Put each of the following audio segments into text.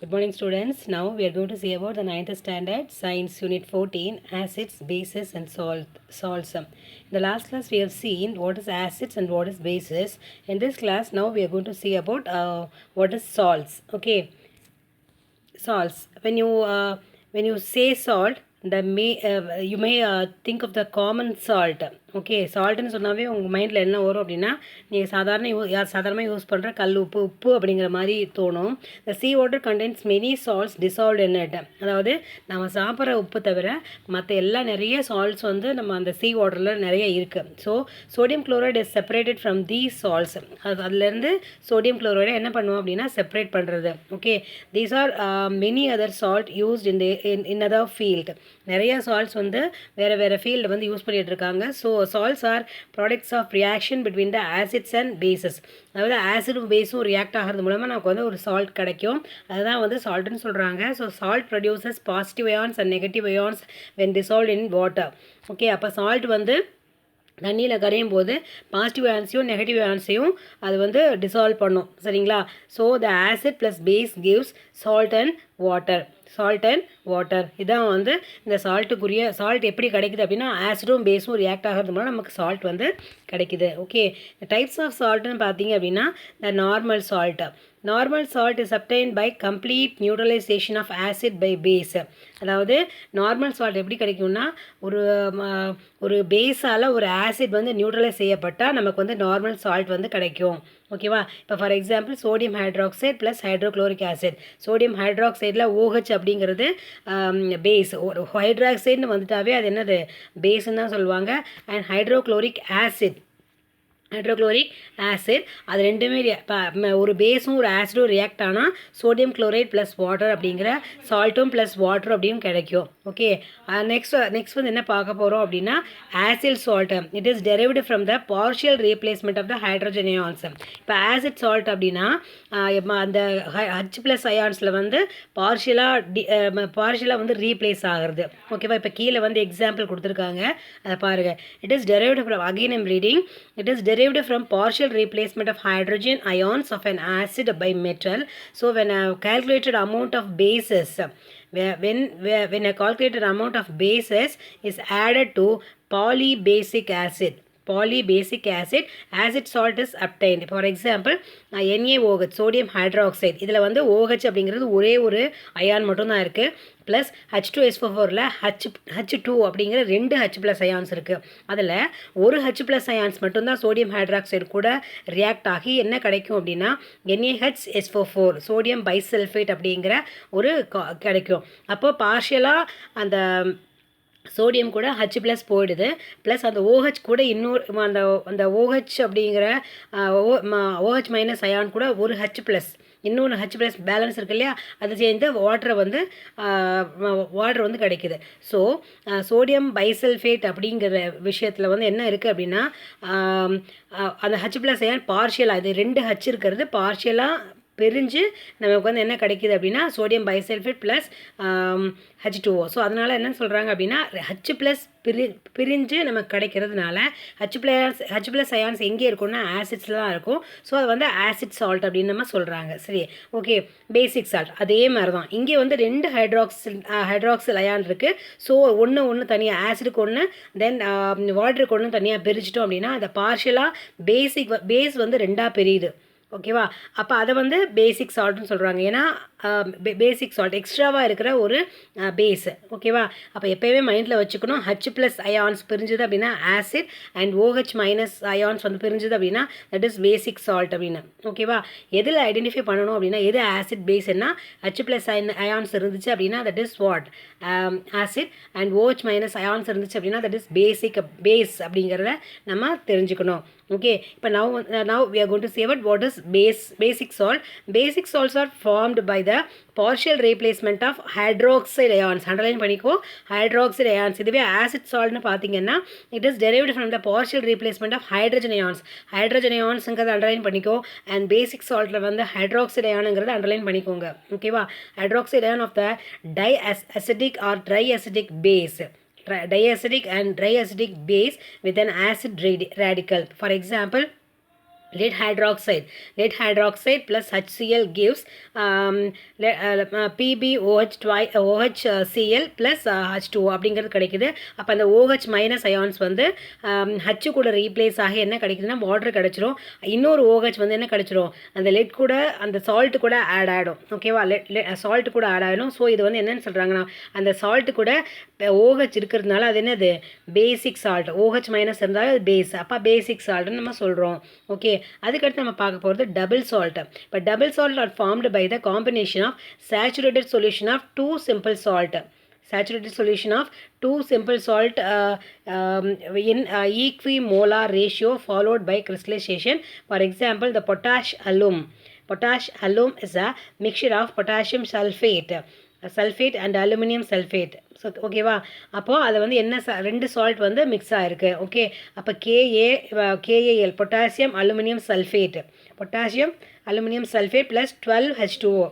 Good morning, students. Now we are going to see about the 9th standard science unit 14 acids, bases and salts. In the last class we have seen what is acids and what is bases. In this class now we are going to see about what is salts. Okay, salts. When you say salt, you may think of the common salt. Okay சால்ட்டுன்னு சொன்னாவே உங்கள் மைண்டில் என்ன வரும் அப்படின்னா நீங்கள் சாதாரணமாக use பண்ணுற கல் உப்பு அப்படிங்கிற மாதிரி தோணும். இந்த sea water contents many salts dissolved in it. அதாவது நம்ம சாப்பிட்ற உப்பு தவிர மற்ற எல்லா நிறைய சால்ட்ஸ் வந்து நம்ம அந்த சீ வாட்டரில் நிறைய இருக்குது. So sodium chloride is separated from these salts. அதுலேருந்து சோடியம் குளோரைடை என்ன பண்ணுவோம் அப்படின்னா செப்பரேட் பண்ணுறது. Okay, these are many other salt used in other field. நிறைய சால்ட்ஸ் வந்து வேறு ஃபீல்டில் வந்து யூஸ் பண்ணிகிட்டு இருக்காங்க. So salts are products of reaction between the acids and bases. அதாவது ஆசிடும் பேஸும் ரியாக்ட் ஆகிறது மூலமாக நமக்கு வந்து ஒரு சால்ட் கிடைக்கும். அதுதான் வந்து சால்ட்னு சொல்கிறாங்க. So salt produces positive ions and negative ions when dissolved in water. Okay, அப்போ சால்ட் வந்து தண்ணியில் கரையும் போது பாசிட்டிவ் அயான்ஸையும் நெகட்டிவ் அயான்ஸையும் அது வந்து டிசால்வ் பண்ணும். சரிங்களா? So the acid plus base gives salt and water. இதான் வந்து இந்த சால்ட் எப்படி கிடைக்குது அப்படின்னா ஆசிடும் பேஸும் ரியாக்ட் ஆகிறது மூலம் நமக்கு சால்ட் வந்து கிடைக்குது. ஓகே, டைப்ஸ் ஆஃப் சால்ட்னு பார்த்தீங்க அப்படின்னா the normal salt is obtained by complete neutralisation of acid by base. அதாவது நார்மல் சால்ட் எப்படி கிடைக்கும்னா ஒரு பேஸால் ஒரு ஆசிட் வந்து நியூட்ரலைஸ் செய்யப்பட்டால் நமக்கு வந்து நார்மல் சால்ட் வந்து கிடைக்கும். ஓகேவா? இப்போ for example sodium hydroxide plus hydrochloric acid. Sodium ஹைட்ராக்சைடில் OH அப்படிங்கிறது பேஸ். ஒரு ஹைட்ராக்சைடுன்னு வந்துட்டாவே அது என்னது பேஸ்ன்னு தான் சொல்லுவாங்க. அண்ட் ஹைட்ரோக்ளோரிக் ஆசிட் அது ரெண்டுமே ஒரு பேஸும் ஒரு ஆசிடும் ரியாக்ட் ஆனால் சோடியம் குளோரைட் ப்ளஸ் வாட்டர் அப்படிங்கிற சால்ட்டும் ப்ளஸ் வாட்டர் அப்படின்னு கிடைக்கும். ஓகே, நெக்ஸ்ட் வந்து என்ன பார்க்க போகிறோம் அப்படின்னா acid salt. It is derived from the partial replacement of the hydrogen ions. இப்போ ஆசிட் சால்ட் அப்படின்னா அந்த H+ அயான்ஸில் வந்து பார்ஷியலாக வந்து ரீப்ளேஸ் ஆகிறது. ஓகேவா? இப்போ கீழே வந்து எக்ஸாம்பிள் கொடுத்துருக்காங்க, அதை பாருங்கள். It is derived from, again I'm reading, it is derived from partial replacement of hydrogen ions of an acid by metal. So when a calculated amount of bases when a calculated amount of bases is added to polybasic acid, acid salt is obtained. For example, NaOH, sodium hydroxide. இதில் வந்து OH அப்படிங்கிறது ஒரே ஒரு ion மட்டும்தான் இருக்குது. Plus H2SO4ல் H2 அப்படிங்கிற 2 H+ ions இருக்குது. அதில் ஒரு H+ அயான்ஸ் மட்டும்தான் சோடியம் ஹைட்ராக்சைடு கூட ரியாக்ட் ஆகி என்ன கிடைக்கும் அப்படின்னா NaHSO4, சோடியம் பைசல்ஃபேட் அப்படிங்கிற ஒரு கிடைக்கும். அப்போ பார்ஷியலாக அந்த சோடியம் கூட H+ போயிடுது. ப்ளஸ் அந்த OH கூட இன்னொரு அந்த OH அப்படிங்கிற OH- அயான் கூட ஒரு H+, இன்னொன்று H+ பேலன்ஸ் இருக்கு இல்லையா, அது சேர்ந்து வாட்டர் வந்து கிடைக்குது. ஸோ சோடியம் பைசல்ஃபேட் அப்படிங்கிற விஷயத்தில் வந்து என்ன இருக்குது அப்படின்னா அந்த H+ அயான் பார்ஷியலாக, இது 2 H இருக்கிறது பார்ஷியலாக பிரிஞ்சு நமக்கு வந்து என்ன கிடைக்கிது அப்படின்னா sodium bisulphate plus H2O. So அதனால் என்ன சொல்கிறாங்க அப்படின்னா H+ பிரிஞ்சு நமக்கு கிடைக்கிறதுனால H+ அயான்ஸ் எங்கே இருக்கும்னா ஆசிட்ஸில் தான் இருக்கும். ஸோ அது வந்து ஆசிட் சால்ட் அப்படின்னு நம்ம சொல்கிறாங்க. சரி, ஓகே. பேசிக் சால்ட் அதே மாதிரி தான். இங்கே வந்து 2 ஹைட்ராக்சில் அயான் இருக்குது. ஸோ ஒன்று தனியாக ஆசிடுக்கு ஒன்று, தென் வாட்டருக்கு ஒன்று தனியாக பிரிச்சிட்டோம் அப்படின்னா அந்த பார்ஷியலாக பேஸ் வந்து 2ஆக பிரியுது. ஓகேவா? அப்போ அதை வந்து பேசிக் சால்ட்னு சொல்கிறாங்க. ஏன்னா பேசிக் சால்ட் எக்ஸ்ட்ராவாக இருக்கிற ஒரு பேஸ். ஓகேவா? அப்போ எப்போயுமே மைண்டில் வச்சுக்கணும், H+ அயான்ஸ் பிரிஞ்சுது அப்படின்னா ஆசிட், அண்ட் OH- அயான்ஸ் வந்து பிரிஞ்சுது அப்படின்னா தட் இஸ் பேசிக் சால்ட் அப்படின்னு. ஓகேவா? எதில் ஐடென்டிஃபை பண்ணணும் அப்படின்னா எது ஆசிட் பேஸ்னா H+ அயான்ஸ் இருந்துச்சு அப்படின்னா that is what acid, and OH- ions இருந்துச்சு அப்படின்னா தட் இஸ் பேஸ் அப்படிங்கிறத நம்ம தெரிஞ்சுக்கணும். Okay, but now we are going to see about what is basic salt. Basic salts are formed by the partial replacement of hydroxide ions. Underline பண்ணிக்கோ, hydroxide ions. இதுவே acid saltனு பார்த்தீங்கன்னா it is derived from the partial replacement of hydrogen ions. hydrogen ionsங்கிறத underline பண்ணிக்கோ, and basic saltல வந்து hydroxide ionங்கிறத underline பண்ணிக்கோங்க. ஓகேவா? hydroxide ion of the diacetic or triacetic base. Diacetic and triacetic base with an acid radical. For example, lead hydroxide plus HCl gives PbOH OHCl plus H2O அப்படிங்கிறது கிடைக்குது. அப்போ அந்த OH minus ions வந்து H கூட replace ஆகி என்ன கிடைக்குதுன்னா water கிடைச்சிரும். இன்னொரு OH வந்து என்ன கிடைச்சிரும், அந்த லெட் கூட அந்த சால்ட் கூட ஆட் ஆகிடும். ஓகேவா, சால்ட் கூட ஆட் ஆகிடும். ஸோ இது வந்து என்னென்னு சொல்கிறாங்கன்னா, அந்த சால்ட் கூட OH இருக்கிறதுனால அது என்னது, பேசிக் சால்ட். OH மைனஸ் இருந்தாலும் அது பேஸ், அப்போ பேசிக் சால்ட்னு நம்ம சொல்கிறோம். ஓகே, அதுக்கடுத்து நம்ம பார்க்க போகிறது டபுள் சால்ட். இப்போ double salt are formed by the combination of saturated solution of two simple salt. Saturated solution of two simple salt in equimolar ratio followed by crystallization. For example, the potash alum. Potash alum is a mixture of potassium sulfate and aluminum sulfate. So ஓகேவா, அப்போது அதை வந்து என்ன ரெண்டு salt வந்து mix ஆகிருக்கு. Okay, அப்போ KAL potassium aluminium sulphate plus 12H2O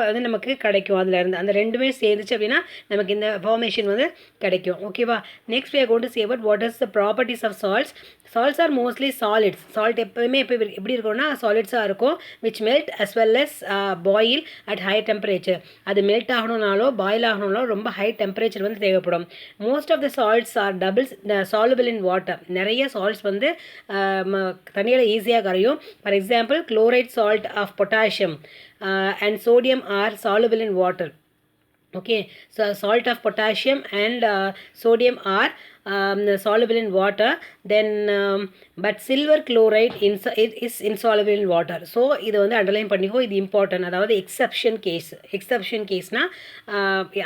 வந்து நமக்கு கிடைக்கும். அதில் இருந்து அந்த ரெண்டுமே சேர்ந்துச்சு அப்படின்னா நமக்கு இந்த ஃபார்மேஷன் வந்து கிடைக்கும். ஓகேவா, next we are going to say about what is the properties of salts. Salts are mostly solids. Salt எப்பவுமே எப்படி இருக்கும்னா சாலிட்ஸாக இருக்கும், which melt as well as boil at high temperature. அது மெல்ட் ஆகணும்னாலோ பாயில் ஆகணும்னாலோ ரொம்ப ஹை டெம்பரேச்சர் வந்து தேவைப்படும். Most of the salts are soluble in water. நிறைய சால்ட்ஸ் வந்து தண்ணியில் ஈஸியாக கரையும். For example, chloride salt of potassium and sodium are soluble in water. Okay, so salt of potassium and sodium are soluble in water. Then but silver chloride is insoluble in water. So இது வந்து underline பண்ணிக்கோ, இது important. அதாவது exception கேஸ்னால்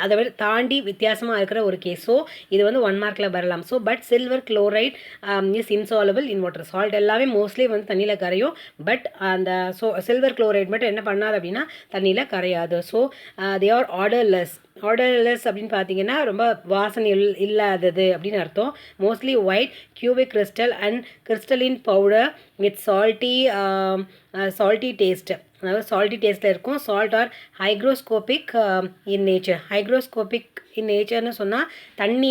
அதை விட தாண்டி வித்தியாசமாக இருக்கிற ஒரு கேஸ். ஸோ இது வந்து 1 மார்க்கில் வரலாம். So but silver chloride is insoluble in water. Salt எல்லாமே மோஸ்ட்லி வந்து தண்ணியில் கரையும். பட் அந்த சில்வர் குளோரைட் மட்டும் என்ன பண்ணாது அப்படின்னா தண்ணியில் கரையாது. ஸோ தே ஆர் ஆர்டர்லெஸ் அப்படின்னு பார்த்தீங்கன்னா ரொம்ப வாசனை இல்லாதது அப்படின்னு அர்த்தம். Mostly white cubic crystal and crystalline powder with salty taste. அதாவது சால்ட்டி டேஸ்ட்டில் இருக்கும். சால்ட் ஆர் ஹைக்ரோஸ்கோபிக் இன் நேச்சர்னு சொன்னால் தண்ணி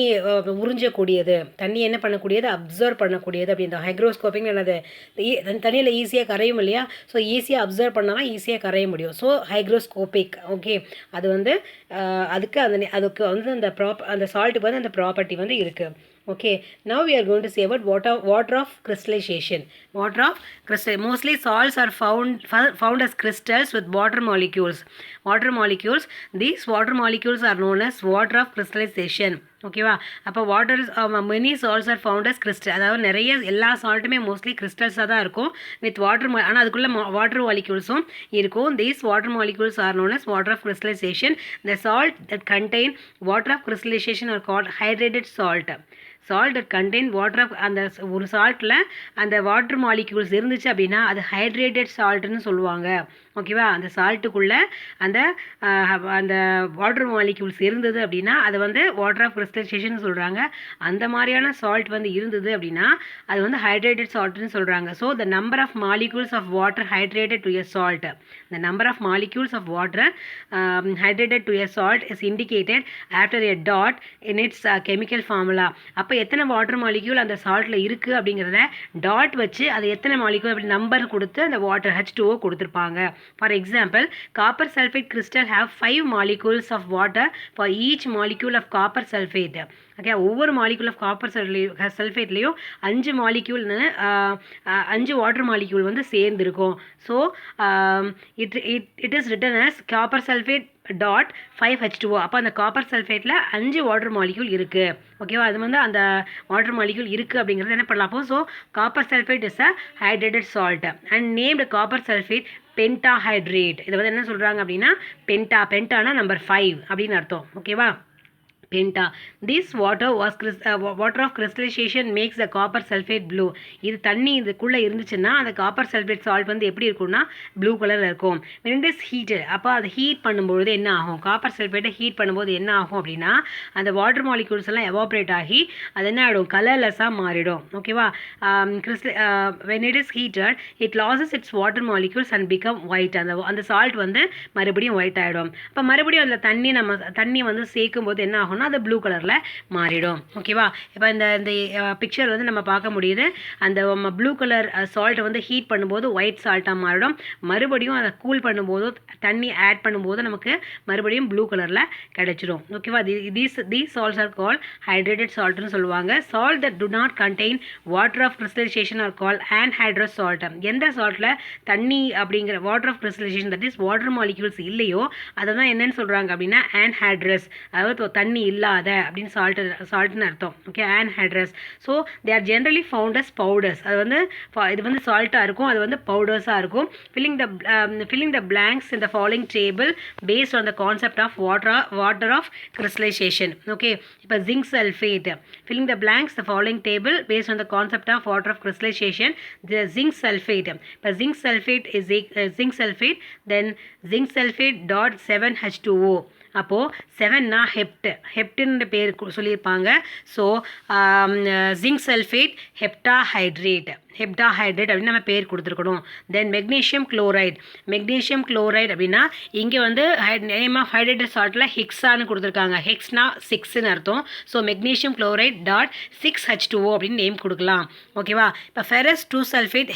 உறிஞ்சக்கூடியது, தண்ணி என்ன பண்ணக்கூடியது, அப்சர்வ் பண்ணக்கூடியது. அப்படின்ற ஹைக்ரோஸ்கோபிக்னு என்னது, தண்ணியில் ஈஸியாக கரையும் இல்லையா. ஸோ ஈஸியாக அப்சர்வ் பண்ணால் தான் ஈஸியாக கரைய முடியும். So hygroscopic. ஓகே, அது வந்து அதுக்கு வந்து அந்த சால்ட்டுக்கு வந்து அந்த ப்ராப்பர்ட்டி வந்து இருக்குது. Okay, now we are going to say about water of crystallization. Mostly salts are found as crystals with water molecules. These water molecules are known as water of crystallization. ஓகேவா, அப்போ water many salts are found as crystal. அதாவது நிறைய எல்லா சால்ட்டுமே mostly கிறிஸ்டல்ஸாக தான் இருக்கும் with water. ஆனால் அதுக்குள்ளே water மாலிக்யூல்ஸும் இருக்கும். These water molecules are known as water of crystallisation. The salt that contain water of crystallisation are called hydrated salt. Salt that contain water of, அந்த ஒரு சால்ட்டில் அந்த வாட்டர் மாலிக்யூல்ஸ் இருந்துச்சு அப்படின்னா அது ஹைட்ரேட்டட் சால்ட்டுன்னு சொல்லுவாங்க. ஓகேவா, அந்த சால்ட்டுக்குள்ளே அந்த வாட்டர் மாலிக்யூல்ஸ் இருந்தது அப்படின்னா அது வந்து வாட்டர் ஆஃப் கிறிஸ்டலைசேஷன் சொல்கிறாங்க. அந்த மாதிரியான சால்ட் வந்து இருந்தது அப்படின்னா அது வந்து ஹைட்ரேட்டட் சால்ட்னு சொல்கிறாங்க. So the number of molecules of water hydrated to a salt, the number of molecules of water hydrated to a salt is indicated after a dot in its chemical formula. அப்போ எத்தனை water molecule அந்த சால்ட்டில் இருக்குது அப்படிங்கிறத dot வச்சு அது எத்தனை molecule அப்படி number கொடுத்து அந்த வாட்டர் H2O கொடுத்துருப்பாங்க. For example, copper sulphate crystal have 5 molecules of water for each molecule of copper sulfate. Okay, ஒவ்வொரு மாலிக்யூல் ஆஃப் காப்பர் சல்ஃபேட்லேயும் 5 மாலிக்யூல்னு 5 வாட்டர் மாலிக்யூல் வந்து சேர்ந்துருக்கும். So it is written as copper sulfate dot 5H2O. அப்போ அந்த copper சல்ஃபேட்டில் 5 water molecule இருக்குது. ஓகேவா, அது வந்து அந்த வாட்டர் மாலிக்யூல் இருக்குது அப்படிங்கிறது என்ன பண்ணலாம். அப்போ so copper sulphate is a hydrated salt and named copper sulphate pentahydrate. இதை வந்து என்ன சொல்கிறாங்க அப்படின்னா பென்டானா நம்பர் 5 அப்படின்னு அர்த்தம். ஓகேவா, penta. This water of crystallisation makes the copper sulfate blue. இது தண்ணி இதுக்குள்ளே இருந்துச்சுன்னா அந்த காப்பர் சல்ஃபேட் சால்ட் வந்து எப்படி இருக்கும்னா ப்ளூ கலரில் இருக்கும். when it is heated, அப்போ அதை ஹீட் பண்ணும்பொழுது என்ன ஆகும், காப்பர் சல்ஃபேட்டை ஹீட் பண்ணும்போது என்ன ஆகும் அப்படின்னா அந்த வாட்டர் மாலிக்யூல்ஸ் எல்லாம் எவாப்ரேட் ஆகி அது என்ன ஆகிடும், கலர்லெஸ்ஸாக மாறிடும். ஓகேவா, when it is heated it loses its water molecules and become white. அந்த சால்ட் வந்து மறுபடியும் ஒயிட் ஆகிடும். அப்போ மறுபடியும் அதில் தண்ணி வந்து சேர்க்கும் போது என்ன ஆகும், ஆகும்னா அது ப்ளூ கலரில் மாறிடும். ஓகேவா? இப்போ இந்த இந்த பிக்சர் வந்து நம்ம பார்க்க முடியுது. அந்த ப்ளூ கலர் சால்ட்டை வந்து ஹீட் பண்ணும்போது ஒயிட் சால்ட்டாக மாறிடும். மறுபடியும் அதை கூல் பண்ணும்போது தண்ணி ஆட் பண்ணும்போது நமக்கு மறுபடியும் ப்ளூ கலரில் கிடைச்சிடும். ஓகேவா? these salts are called hydrated saltனு சொல்லுவாங்க. salt that do not contain water of crystallization are called anhydrous salt. எந்த சால்ட்டில் தண்ணி அப்படிங்கிற water of crystallisation that is water molecules இல்லையோ அதை தான் என்னன்னு சொல்கிறாங்க அப்படின்னா anhydrous, அதாவது தண்ணி இல்லாத அப்படின்னு சால்ட்னு அர்த்தம். Okay, anhydrous. So they are generally found as powders. அது வந்து இது வந்து சால்ட்டாக இருக்கும், அது வந்து பவுடர்ஸாக இருக்கும். filling the blanks in the following table based on the concept of water of crystallization. Okay, இப்போ zinc sulfate. filling the blanks the following table based on the concept of water of crystallization. The zinc sulfate. இப்போ zinc sulfate is zinc sulfate, then zinc sulfate dot 7H2O. அப்போது 7னா ஹெப்டுன்ற பேர் சொல்லியிருப்பாங்க. So zinc sulphate heptahydrate அப்படின்னு நம்ம பேர் கொடுத்துருக்கணும். தென் magnesium chloride அப்படின்னா இங்கே வந்து நேம் ஆஃப் ஹைட்ரேட்டட் சால்ட்டில் ஹெக்ஸான்னு கொடுத்துருக்காங்க. ஹெக்ஸ்னா 6ன்னு அர்த்தம். So magnesium chloride dot 6H2O அப்படின்னு நேம் கொடுக்கலாம். ஓகேவா? இப்போ ஃபெரஸ் 2 சல்ஃபேட்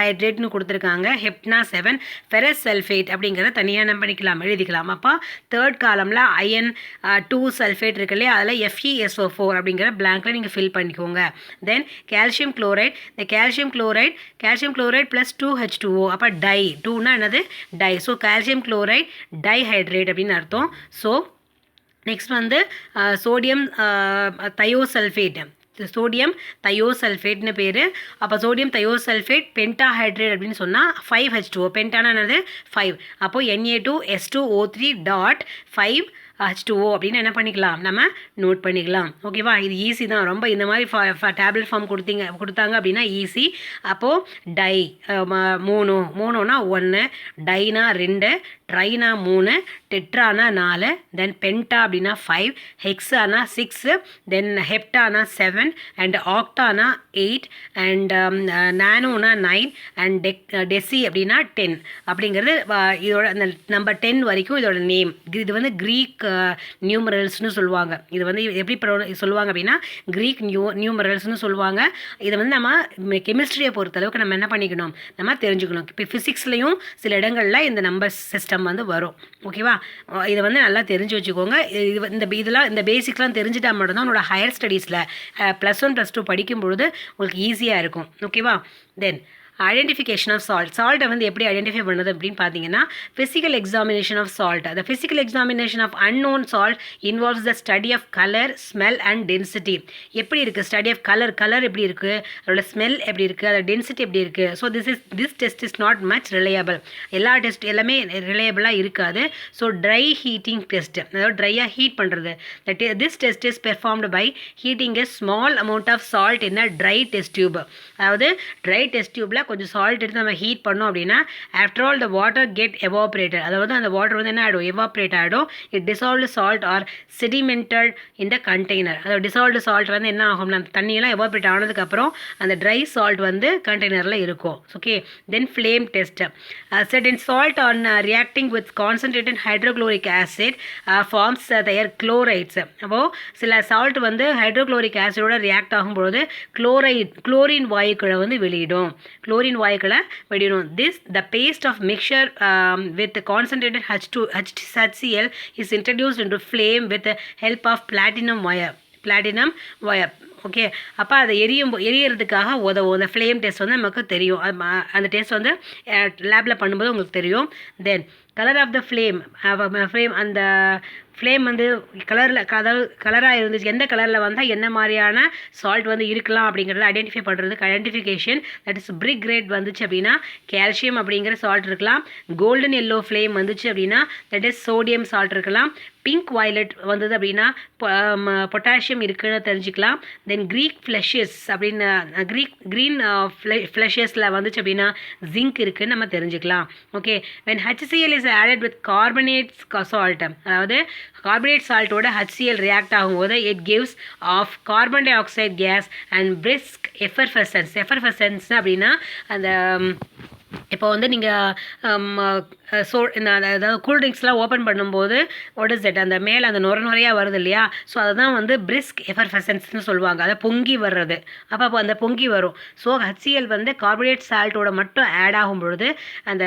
ஹைட்ரேட்னு கொடுத்துருக்காங்க. ஹெப்ட்னா 7, ஃபெரஸ் சல்ஃபேட் அப்படிங்கிறத தனியாக நம்ம எழுதிக்கலாம். அப்போ தேர்ட் காலமில் அயன் 2 சல்ஃபேட் இருக்கு இல்லையா, அதில் FeSO4 அப்படிங்கிற பிளாங்க்கில் நீங்கள் ஃபில் பண்ணிக்கோங்க. தென் கால்சியம் குளோரைட், இந்த கால்சியம் குளோரைட் ப்ளஸ் 2H2O, அப்போ டை 2னா என்னது di. So calcium chloride dihydrate அப்படின்னு அர்த்தம். ஸோ நெக்ஸ்ட் வந்து சோடியம் தயோசல்ஃபேட்னு பேர். அப்போ சோடியம் தயோசல்ஃபேட் பென்டாஹைட்ரேட் அப்படின்னு சொன்னால் 5H2O. பென்டானா என்னது 5. அப்போது Na2S2O3 டாட் 5H2O அப்படின்னு என்ன பண்ணிக்கலாம், நம்ம நோட் பண்ணிக்கலாம். ஓகேவா? இது ஈஸி தான் ரொம்ப. இந்த மாதிரி டேப்லெட் ஃபார்ம் கொடுத்தாங்க அப்படின்னா ஈஸி. அப்போது டை 3னா 1, டைனா 2, ட்ரைனா 3, டெட்ரானா 4, தென் பென்டா அப்படின்னா 5, ஹெக்ஸானா 6, தென் ஹெப்டானா 7, அண்ட் ஆக்டானா 8, அண்ட் நானோனா 9, அண்ட் டெசி அப்படின்னா 10 அப்படிங்கிறது இதோட அந்த நம்பர் 10 வரைக்கும் இதோட நேம். இது வந்து க்ரீக் நியூமரல்ஸ்னு சொல்லுவாங்க. இது வந்து எப்படி சொல்லுவாங்க அப்படின்னா க்ரீக் நியூமரல்ஸ்னு சொல்லுவாங்க. இதை வந்து நம்ம கெமிஸ்ட்ரியை பொறுத்தளவுக்கு நம்ம என்ன பண்ணிக்கணும், நம்ம தெரிஞ்சுக்கணும். இப்போ ஃபிசிக்ஸ்லையும் சில இடங்களில் இந்த நம்பர் சிஸ்டம் வந்து வரும். ஓகேவா? இதை வந்து நல்லா தெரிஞ்சு வச்சுக்கோங்க. இந்த பேசிக்ஸ்லாம் தெரிஞ்சுட்டா மட்டும்தான் உங்களோட ஹையர் ஸ்டடீஸில் +1 +2 படிக்கும்பொழுது உங்களுக்கு ஈஸியாக இருக்கும். ஓகேவா? தென் ஐடென்டிஃபிகேஷன் ஆஃப் சால்ட்டை வந்து எப்படி ஐடென்டிஃபை பண்ணுறது அப்படின்னு பார்த்தீங்கன்னா physical examination of salt. The physical examination of unknown salt involves the study of colour, smell and density. எப்படி இருக்குது ஸ்டடி ஆஃப் கலர் எப்படி இருக்குது, அதோட ஸ்மெல் எப்படி இருக்குது, அதோட டென்சிட்டி எப்படி இருக்குது. So this test is not much reliable. எல்லா டெஸ்ட் எல்லாமே ரிலையபிளாக இருக்காது. ஸோ ட்ரை ஹீட்டிங் டெஸ்ட், அதாவது ட்ரையாக ஹீட் பண்ணுறது. This test is performed by heating a small amount of salt in a dry test tube. அதாவது ட்ரை டெஸ்ட் டியூப்பில் கொஞ்சம் salt எடுத்து நம்ம ஹீட் பண்ணோம் அப்படின்னா after all the water get evaporated, அதாவது அந்த வாட்டர் வந்து என்ன ஆகிடும், எவாப்ரேட் ஆகிடும். It dissolved salt or sedimented in the container. அதாவது டிசால்வ்டு சால்ட் வந்து என்ன ஆகும்னா அந்த தண்ணியெல்லாம் எவாப்ரேட் ஆனதுக்கப்புறம் அந்த ட்ரை சால்ட் வந்து கண்டெய்னரில் இருக்கும். Okay, then flame test. certain salt on reacting with concentrated hydrochloric acid forms their chlorides. அப்போது சில சால்ட் வந்து ஹைட்ரோக்ளோரிக் ஆசிடோட ரியாக்ட் ஆகும்போது குளோரின் வாயுக்களை வந்து வெளியிடும். This the paste of mixture with concentrated HCl is introduced into flame with the help of platinum wire. Okay, அப்போ அதை எரியறதுக்காக உதவும். அந்த ஃப்ளேம் டெஸ்ட் வந்து நமக்கு தெரியும். அந்த டெஸ்ட் வந்து லேபில் பண்ணும்போது உங்களுக்கு தெரியும். Then colour of the flame, அந்த ஃப்ளேம் வந்து கலராக இருந்துச்சு, எந்த கலரில் வந்தால் என்ன மாதிரியான சால்ட் வந்து இருக்கலாம் அப்படிங்கிறத ஐடென்டிஃபை பண்ணுறதுக்கு identification. That is brick red வந்துச்சு அப்படின்னா கால்சியம் அப்படிங்கிற சால்ட் இருக்கலாம். கோல்டன் எல்லோ ஃப்ளேம் வந்துச்சு அப்படின்னா தட் இஸ் சோடியம் சால்ட் இருக்கலாம். பிங்க் வயலட் வந்தது அப்படின்னா பொட்டாசியம் இருக்குன்னு தெரிஞ்சுக்கலாம். தென் க்ரீன் ஃப்ளஷஸில் வந்துச்சு அப்படின்னா ஜிங்க் இருக்குன்னு நம்ம தெரிஞ்சுக்கலாம். Okay, when HCl is added with carbonate salt, அதாவது கார்பனேட் சால்ட்டோட HCl ரியாக்ட் ஆகும்போது it gives off carbon dioxide gas and brisk effervescence அப்படின்னா அந்த இப்போ வந்து நீங்கள் இந்த அதாவது கூல்ட்ரிங்க்ஸ்லாம் ஓப்பன் பண்ணும்போது வாட் இஸ் தட் அந்த மேலே அந்த நுரையாக வருது இல்லையா, ஸோ அதுதான் வந்து பிரிஸ்க் எஃபர்ஃபசன்ஸ்னு சொல்லுவாங்க, அதை பொங்கி வர்றது. அப்போ அந்த பொங்கி வரும். ஸோ HCl வந்து கார்பனேட் சால்ட்டோட மட்டும் ஆட் ஆகும் பொழுது அந்த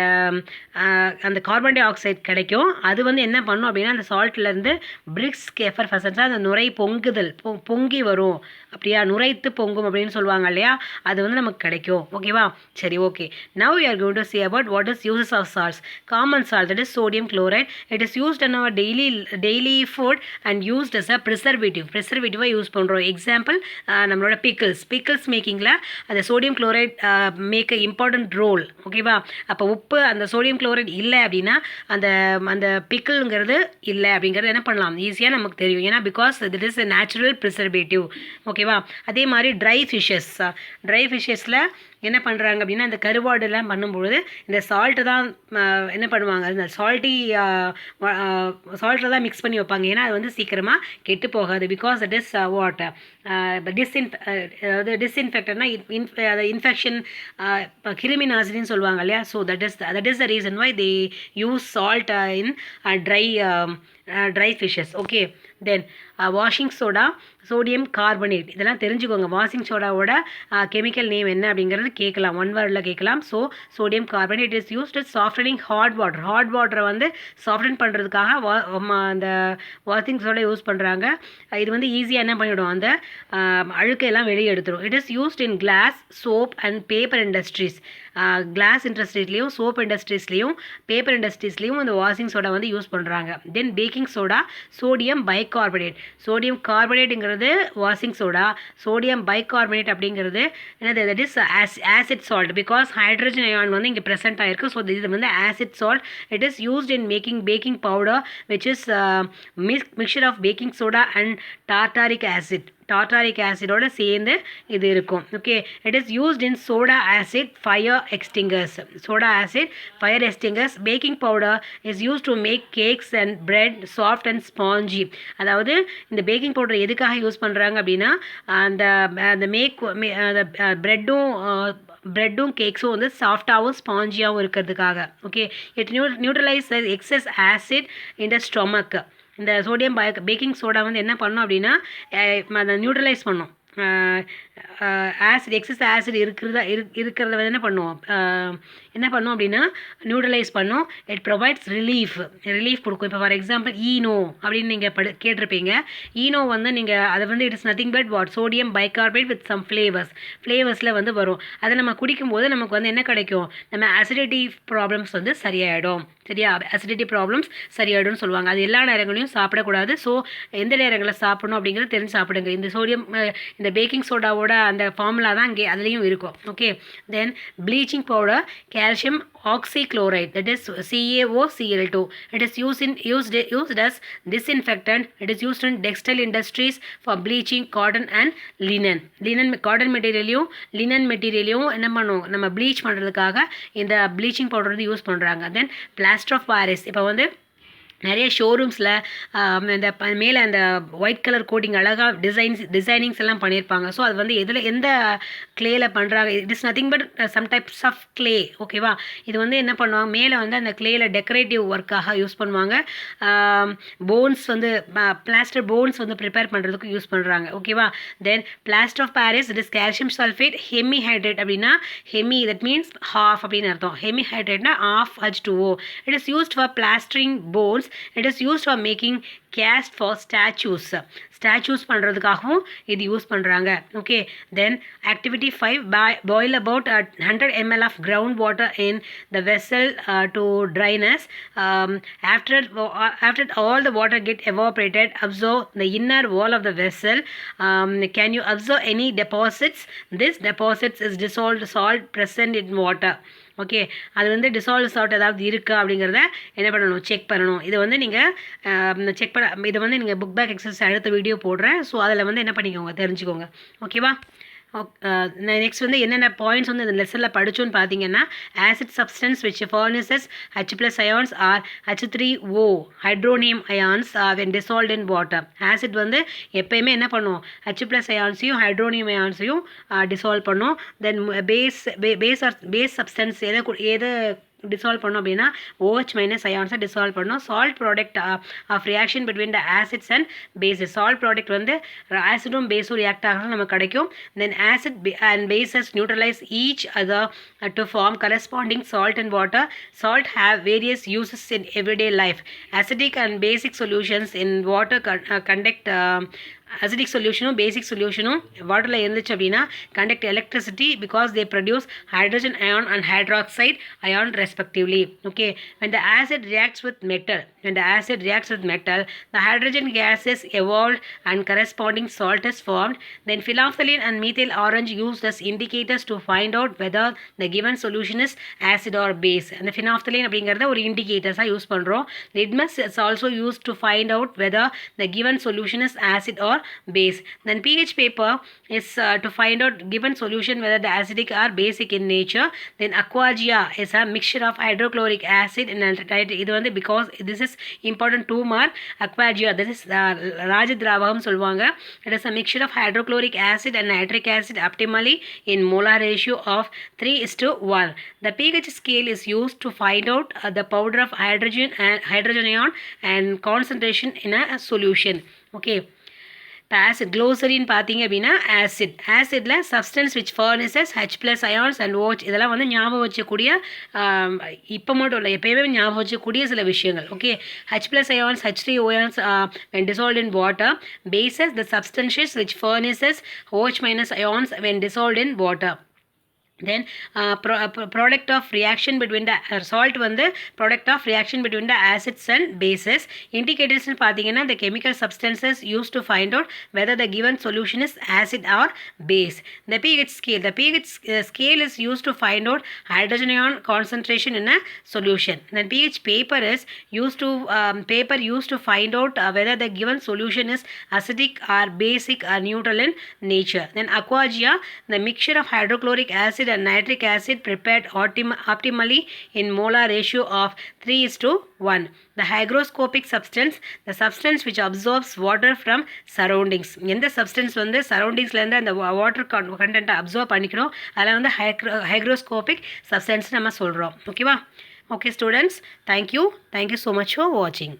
அந்த கார்பன் டை ஆக்சைடு கிடைக்கும். அது வந்து என்ன பண்ணும் அப்படின்னா அந்த சால்ட்லேருந்து பிரிஸ்க் எஃபர்ஃபசன்ஸாக அந்த நுரை பொங்குதல் பொங்கி வரும், அப்படியா நுரைத்து பொங்கும் அப்படின்னு சொல்லுவாங்க இல்லையா, அது வந்து நமக்கு கிடைக்கும். ஓகேவா, சரி okay. Now you are going to see about what is uses of salts. Common salt, that is sodium chloride. It is used in our daily food and used as a preservative. preservative use பண்ணுறோம். Example நம்மளோட pickles மேக்கிங்கில் அந்த sodium chloride make a important role. ஓகேவா, அப்போ உப்பு அந்த sodium chloride இல்லை அப்படின்னா அந்த அந்த பிக்கிள்ங்கிறது இல்லை அப்படிங்கிறது என்ன பண்ணலாம், ஈஸியாக நமக்கு தெரியும். ஏன்னா பிகாஸ் திட் இஸ் a நேச்சுரல் ப்ரிசர்வேட்டிவ். ஓகேவா, அதே மாதிரி ட்ரை ஃபிஷ்ஷஸில் என்ன பண்ணுறாங்க அப்படின்னா இந்த கருவாடுலாம் பண்ணும்பொழுது இந்த சால்ட்டு தான் என்ன பண்ணுவாங்க, இந்த சால்ட்டில் தான் மிக்ஸ் பண்ணி வைப்பாங்க. ஏன்னா அது வந்து சீக்கிரமாக கெட்டு போகாது. பிகாஸ் இட் இஸ் வாட் அதாவது டிஸ்இன்ஃபெக்டட்னா இன்ஃபெக்ஷன் கிருமி நாசினின்னு சொல்லுவாங்க இல்லையா. So that is the reason why they use salt in dry fishes. Okay, then washing soda, sodium carbonate, இதெல்லாம் தெரிஞ்சுக்கோங்க. வாஷிங் சோடாவோட கெமிக்கல் நேம் என்ன அப்படிங்கிறது கேட்கலாம், ஒன் வேர்டில் கேட்கலாம். So sodium carbonate is used softening hot வாட்டரை வந்து சாஃப்டன் பண்ணுறதுக்காக அந்த வாஷிங் சோடா யூஸ் பண்ணுறாங்க. இது வந்து ஈஸியாக என்ன பண்ணிவிடும், அந்த அழுக்கையெல்லாம் வெளியே எடுத்துடும். It is used in glass, soap and paper industries. Glass இண்டஸ்ட்ரீஸ்லேயும் சோப் இண்டஸ்ட்ரீஸ்லேயும் பேப்பர் இண்டஸ்ட்ரீஸ்லேயும் இந்த வாஷிங் சோடா வந்து யூஸ் பண்ணுறாங்க. Then baking soda, sodium bicarbonate. Sodium கார்பனேட்டுங்கிறது வாஷிங் சோடா, சோடியம் பைகார்பனேட் அப்படிங்கிறது என்னது, that is acid salt. Because hydrogen ion வந்து இங்கே ப்ரெசென்ட் ஆகிருக்கு. ஸோ இது வந்து acid salt. It is used in making baking powder which is mixture of baking soda and tartaric ஆசிடோட சேர்ந்து இது இருக்கும். Okay, it is used in soda acid fire extinguishers. Baking powder is use to make cakes and bread soft and spongy. அதாவது இந்த baking powder எதுக்காக use பண்ணுறாங்க அப்படின்னா அந்த ப்ரெட்டும் கேக்ஸும் வந்து சாஃப்டாகவும் ஸ்பாஞ்சியாகவும் இருக்கிறதுக்காக. Okay, it neutralise excess acid in the stomach. இந்த சோடியம் பேக்கிங் சோடா வந்து என்ன பண்ணும் அப்படின்னா அதை நியூட்ரலைஸ் பண்ணும். எக்ஸஸ் ஆசிட் இருக்கிறத வந்து என்ன பண்ணும் அப்படின்னா நியூட்ரலைஸ் பண்ணும். இட் ப்ரொவைட்ஸ் ரிலீஃப் கொடுக்கும். இப்போ ஃபார் எக்ஸாம்பிள் ஈனோ அப்படின்னு நீங்கள் கேட்டிருப்பீங்க. ஈனோ வந்து நீங்கள் அதை வந்து it is nothing but what, sodium bicarbonate with some ஃப்ளேவர்ஸில் வந்து வரும். அதை நம்ம குடிக்கும்போது நமக்கு வந்து என்ன கிடைக்கும், நம்ம அசிடிட்டி ப்ராப்ளம்ஸ் வந்து சரியாயிடும். சரியா, அசிடிட்டி ப்ராப்ளம்ஸ் சரியாயிடும்னு சொல்லுவாங்க. அது எல்லா நேரங்களையும் சாப்பிடக்கூடாது. ஸோ எந்த நேரங்களில் சாப்பிடணும் அப்படிங்கிறது தெரிஞ்சு சாப்பிடுங்க. இந்த சோடியம் இந்த பேக்கிங் சோடாவோட அந்த ஃபார்முலா தான் இங்கே அதுலேயும் இருக்கும். Okay, then bleaching powder, calcium oxychloride, that is CaOCl2. It is used as disinfectant. It is used in textile industries for bleaching cotton and linen. Cotton மெட்டீரியலையும் லினன் மெட்டீரியலையும் என்ன பண்ணுவோம், நம்ம ப்ளீச் பண்ணுறதுக்காக இந்த ப்ளீச்சிங் பவுடர் வந்து யூஸ் பண்ணுறாங்க. தென் plaster of Paris. இப்போ வந்து நிறைய ஷோரூம்ஸில் இந்த மேலே அந்த ஒயிட் கலர் கோட்டிங் அழகாக டிசைனிங்ஸ் எல்லாம் பண்ணியிருப்பாங்க. ஸோ அது வந்து எந்த கிளேயில் பண்ணுறாங்க, it is nothing but some types of clay. ஓகேவா, இது வந்து என்ன பண்ணுவாங்க, மேலே வந்து அந்த கிளேயில் டெக்கரேட்டிவ் ஒர்க்காக யூஸ் பண்ணுவாங்க. போன்ஸ் வந்து பிளாஸ்டர் போன்ஸ் வந்து ப்ரிப்பேர் பண்ணுறதுக்கு யூஸ் பண்ணுறாங்க. ஓகேவா, then plaster of Paris, it is calcium sulfate hemihydrate. அப்படின்னா தட் மீன்ஸ் ஹாஃப் அப்படின்னு அர்த்தம். ஹெமிஹைட்ரேட்னா half H2O. It is used for plastering bones. It is used for making cast for statues பண்ணுறதுக்காகவும் இது யூஸ் பண்ணுறாங்க. Okay, then activity 5, boil about 100 ml of ground water in the vessel to dryness. After all the water get evaporated, observe the inner wall of the vessel. Can you observe any deposits? This deposits is dissolved salt present in water. Okay, அது வந்து dissolve salt ஏதாவது இருக்கா அப்படிங்கிறத என்ன பண்ணணும், check பண்ணணும். இதை வந்து நீங்கள் இதை வந்து நீங்கள் புக் பேக் எக்ஸசைஸ் அடுத்த வீடியோ போடுறேன். ஸோ அதில் வந்து என்ன பண்ணிக்கோங்க, தெரிஞ்சுக்கோங்க. ஓகேவா, நெக்ஸ்ட் வந்து என்னென்ன பாயிண்ட்ஸ் வந்து இந்த லெசனில் படித்தோன்னு பார்த்தீங்கன்னா, acid substance which furnishes H+ ions or H3O hydronium ions when dissolved in water. Acid வந்து எப்பயுமே என்ன பண்ணும், H+ அயான்ஸையும் ஹைட்ரோனியம் அயான்ஸையும் டிசால்வ் பண்ணும். தென் பேஸ் சப்ஸ்டன்ஸ் எதை dissolve பண்ணோம் அப்படின்னா OH மைனஸ் அயான்ஸை டிசால்வ் பண்ணோம். Salt product of reaction between the acids and bases. Salt product வந்து ஆசிடும் பேஸும் ரியாக்ட் ஆகிறது நமக்கு கிடைக்கும். Then acid and bases neutralise each other to form corresponding salt and water. Salt have various uses in everyday life. Acidic and basic solutions in water conduct acidic solution basic solution water இருந்துச்சு அப்படின்னா conduct electricity because they produce hydrogen ion and hydroxide ion respectively. Okay, when the acid reacts with metal, the hydrogen gas is evolved and corresponding salt is formed. Then phenolphthalein and methyl orange used as indicators to find out whether the given solution is acid or base. And the phenolphthalein அப்படிங்கறத ஒரு indicators use பண்றோம். Litmus is also used to find out whether the given solution is acid or base. Then pH paper is to find out given solution whether the acidic or basic in nature. Then aquagia is a mixture of hydrochloric acid and nitrite. இது வந்து because this is important 2 mark. Aquagia, this is ராஜதிராவகம் சொல்வாங்க. It is a mixture of hydrochloric acid and nitric acid optimally in molar ratio of 3:1. The pH scale is used to find out the powder of hydrogen ion and concentration in a solution. Okay, இப்போ acid க்ளோசரின்னு பார்த்தீங்க அப்படின்னா ஆசிடில் substance which furnishes H+ ions and OH இதெல்லாம் வந்து ஞாபகம் வச்சக்கூடிய இப்போ மட்டும் இல்லை எப்போயுமே ஞாபகம் வச்சக்கூடிய சில விஷயங்கள். Okay, H+ ions H3O ions when dissolved in water. Bases, the substances which furnishes OH- ions when dissolved in water. Then product of reaction between the salt வந்து product of reaction between the acids and bases. Indicators பார்த்தீங்கன்னா the chemical substances used to find out whether the given solution is acid or base. The pH scale is used to find out hydrogen ion concentration in a solution. Then pH paper is used to find out whether the given solution is acidic or basic or neutral in nature. Then aquagia, the mixture of hydrochloric acid and nitric acid prepared optimally in molar ratio of 3:1. The hygroscopic substance, the substance which absorbs water from surroundings. எந்த substance வந்து சரௌண்டிங்ஸ்லேருந்து அந்த water கண்டென்ட்டை observe பண்ணிக்கணும், அதில் வந்து hygroscopic substance நம்ம சொல்கிறோம். ஓகேவா? Okay students, thank you so much for வாட்சிங்.